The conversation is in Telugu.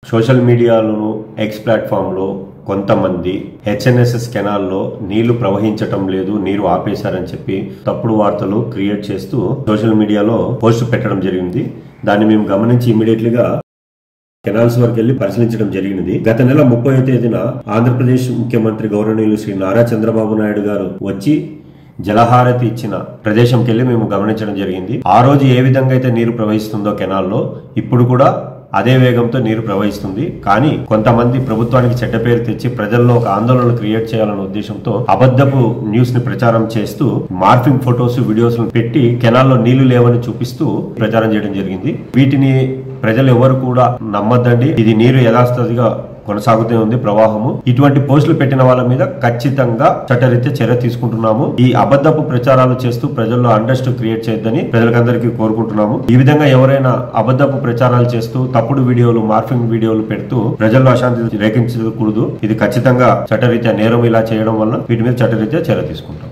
సోషల్ మీడియాలోను ఎక్స్ ప్లాట్ఫామ్లో కొంతమంది హెచ్ఎన్ఎస్ఎస్ కెనాల్లో నీళ్లు ప్రవహించటం లేదు, నీరు ఆపేశారని చెప్పి తప్పుడు వార్తలు క్రియేట్ చేస్తూ సోషల్ మీడియాలో పోస్ట్ పెట్టడం జరిగింది. దాన్ని మేము గమనించి ఇమీడియట్లీగా కెనాల్స్ వరకు వెళ్లి పరిశీలించడం జరిగినది. గత నెల 30వ తేదీన ఆంధ్రప్రదేశ్ ముఖ్యమంత్రి గౌరవనీయులు శ్రీ నారా చంద్రబాబు నాయుడు గారు వచ్చి జలహారతి ఇచ్చిన ప్రదేశంకి వెళ్లి మేము గమనించడం జరిగింది. ఆ రోజు ఏ విధంగా అయితే నీరు ప్రవహిస్తుందో కెనాల్లో ఇప్పుడు కూడా అదే వేగంతో నీరు ప్రవహిస్తుంది. కానీ కొంతమంది ప్రభుత్వానికి చెడ్డ పేరు తెచ్చి ప్రజల్లో ఒక ఆందోళన క్రియేట్ చేయాలనే ఉద్దేశంతో అబద్ధపు న్యూస్ ని ప్రచారం చేస్తూ మార్ఫింగ్ ఫొటోస్ వీడియోస్ పెట్టి కెనాల్లో నీళ్లు లేవని చూపిస్తూ ప్రచారం చేయడం జరిగింది. వీటిని ప్రజలు ఎవరు కూడా నమ్మద్దండి. ఇది నీరు యథాస్థితిగా కొనసాగుతూ ఉంది ప్రవాహము. ఇటువంటి పోస్టులు పెట్టిన వాళ్ళ మీద ఖచ్చితంగా చట్టరీత్యా చర్య తీసుకుంటున్నాము. ఈ అబద్ధపు ప్రచారాలు చేస్తూ ప్రజల్లో అండర్స్ట్ క్రియేట్ చేయొద్దని ప్రజలకందరికీ కోరుకుంటున్నాము. ఈ విధంగా ఎవరైనా అబద్ధపు ప్రచారాలు చేస్తూ తప్పుడు వీడియోలు, మార్ఫింగ్ వీడియోలు పెడుతూ ప్రజల్లో అశాంతి రేకించకూడదు. ఇది ఖచ్చితంగా చట్టరీత్యా నేరం. ఇలా చేయడం వల్ల వీటి మీద చట్టరీత్యా చర్య తీసుకుంటాం.